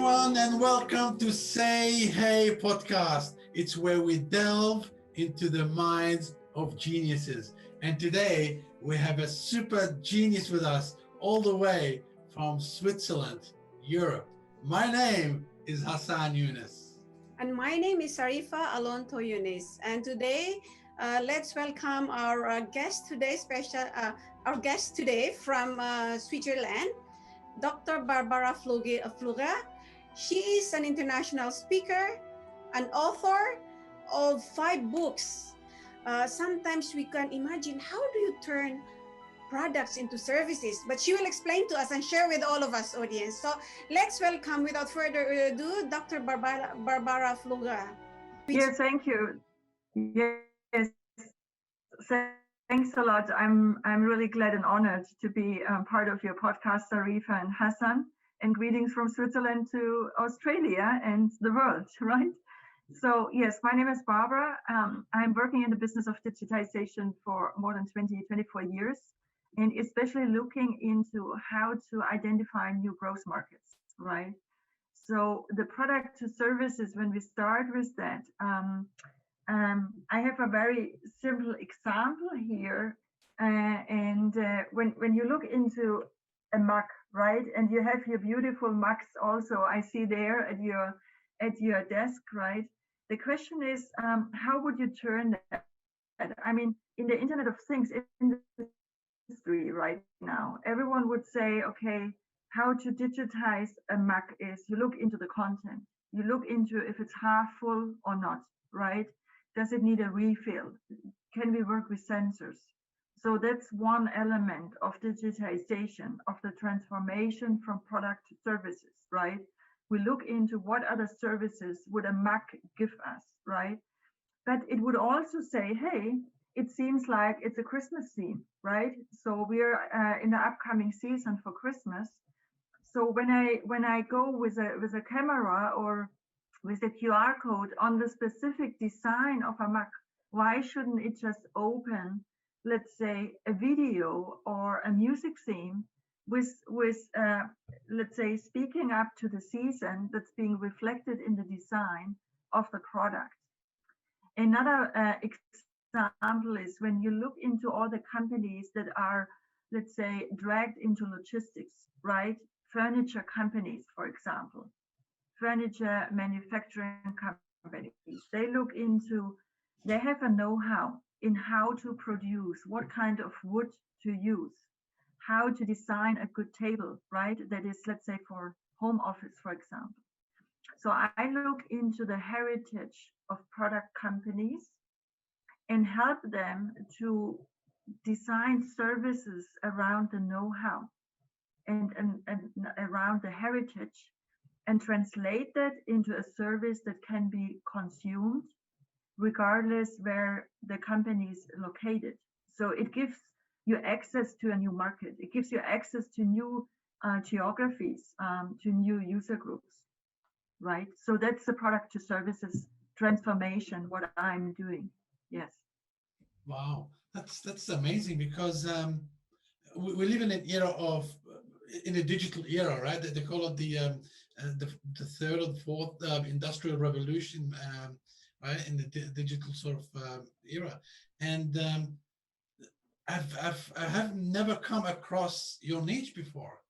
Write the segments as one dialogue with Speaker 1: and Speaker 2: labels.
Speaker 1: everyone, and welcome to Say Hey podcast. It's where we delve into the minds of geniuses. And today we have a super genius with us all the way from Switzerland, Europe. My name is Hassan Yunus.
Speaker 2: And my name is Sarifa Alonto Yunis. And today, let's welcome our guest today, our guest today from Switzerland, Dr. Barbara Flugge. She is an international speaker, an author of 5 books. Sometimes we can imagine, how do you turn products into services? But she will explain to us and share with all of us, audience. So let's welcome, without further ado, Dr. Barbara Flugge.
Speaker 3: Yes, thank you. Yes, thanks a lot. I'm really glad and honored to be part of your podcast, Sarifa and Hassan. And greetings from Switzerland to Australia and the world, right? So yes, my name is Barbara. I'm working in the business of digitization for more than 24 years, and especially looking into how to identify new growth markets, right? So the product to services, when we start with that, I have a very simple example here. When you look into a mug, right, and you have your beautiful mugs also, I see there at your desk, right? The question is, how would you turn that? I mean, in the Internet of Things industry right now, everyone would say, okay, how to digitize a mug is you look into the content, you look into if it's half full or not, right? Does it need a refill? Can we work with sensors? So that's one element of digitization, of the transformation from product to services, right? We look into what other services would a mug give us, right? But it would also say, hey, it seems like it's a Christmas theme, right? So we're in the upcoming season for Christmas. So when I go with a camera or with a QR code on the specific design of a mug, why shouldn't it just open, let's say, a video or a music theme with let's say, speaking up to the season that's being reflected in the design of the product? Another example is when you look into all the companies that are, let's say, dragged into logistics, right? Furniture companies, for example, furniture manufacturing companies, they have a know-how in how to produce, what kind of wood to use, how to design a good table, right? That is, let's say, for home office, for example. So I look into the heritage of product companies and help them to design services around the know-how and around the heritage, and translate that into a service that can be consumed regardless where the company is located. So it gives you access to a new market. It gives you access to new geographies, to new user groups, right? So that's the product to services transformation, what I'm doing. Yes.
Speaker 1: Wow, that's amazing, because we live in an era of in a digital era, right? They call it the third or fourth industrial revolution, right? In the digital sort of era, and I have never come across your niche before.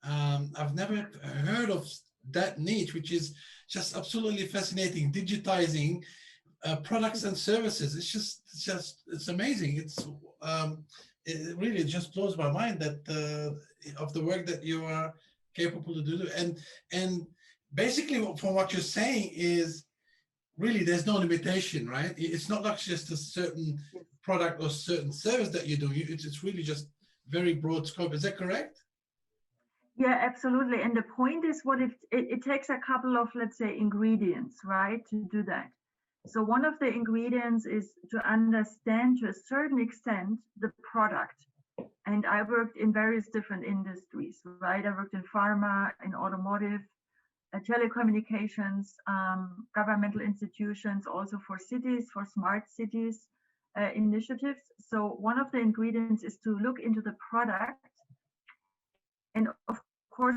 Speaker 1: I've never heard of that niche, which is just absolutely fascinating. Digitizing products and services. It's amazing. It really just blows my mind that of the work that you are capable to do. And basically, from what you're saying is, really, there's no limitation, right? It's not like just a certain product or certain service that you do. It's really just very broad scope. Is that correct?
Speaker 3: Yeah, absolutely. And the point is, what it takes a couple of, let's say, ingredients, right, to do that. So one of the ingredients is to understand to a certain extent the product. And I worked in various different industries, right? I worked in pharma, in automotive, telecommunications, governmental institutions, also for cities, for smart cities initiatives. So one of the ingredients is to look into the product, and of course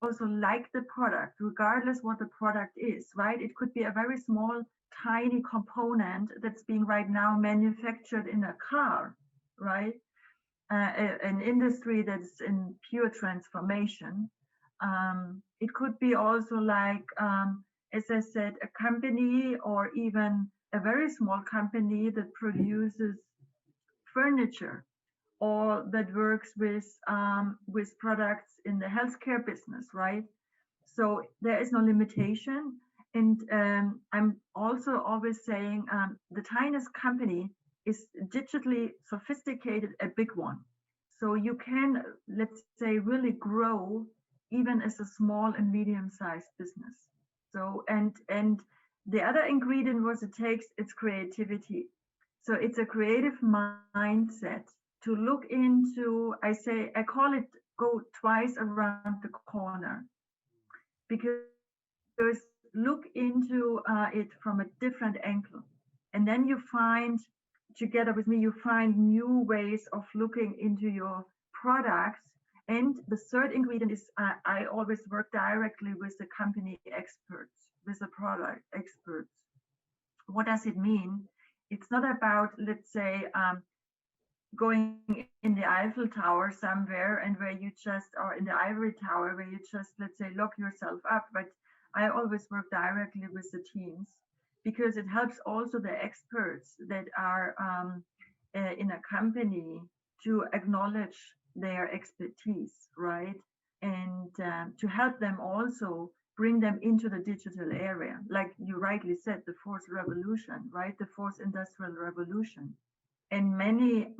Speaker 3: also like the product, regardless what the product is, right? It could be a very small, tiny component that's being right now manufactured in a car, right? An industry that's in pure transformation. It could be also like, as I said, a company or even a very small company that produces furniture or that works with products in the healthcare business, right? So there is no limitation. And I'm also always saying the tiniest company is digitally sophisticated, a big one. So you can, let's say, really grow even as a small and medium-sized business. So and the other ingredient was it takes its creativity. So it's a creative mindset to look into, I call it go twice around the corner, because look into it from a different angle. And then you find, together with me, you find new ways of looking into your products. And the third ingredient is I always work directly with the company experts, with the product experts. What does it mean? It's not about, let's say, going in the Eiffel Tower somewhere and where you just, or in the Ivory Tower, where you just, let's say, lock yourself up. But I always work directly with the teams, because it helps also the experts that are in a company to acknowledge their expertise, right? And to help them also bring them into the digital area. Like you rightly said, the fourth revolution, right? The fourth industrial revolution. And many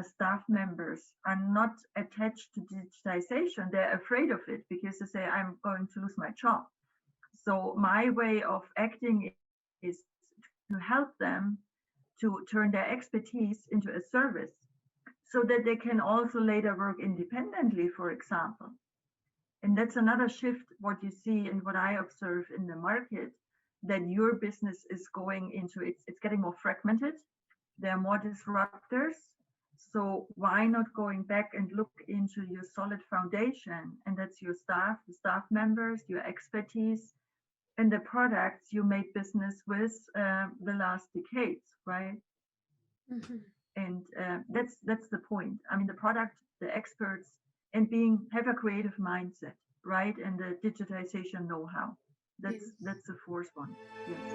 Speaker 3: staff members are not attached to digitization. They're afraid of it because they say, I'm going to lose my job. So my way of acting is to help them to turn their expertise into a service, so that they can also later work independently, for example. And that's another shift, what you see and what I observe in the market, that your business is going into, it's getting more fragmented. There are more disruptors. So why not going back and look into your solid foundation? And that's your staff, the staff members, your expertise, and the products you made business with the last decades, right?
Speaker 2: Mhm.
Speaker 3: And that's the point. I mean, the product, the experts, and have a creative mindset, right? And the digitization know-how. That's
Speaker 2: Yes.
Speaker 3: the fourth one. Yes.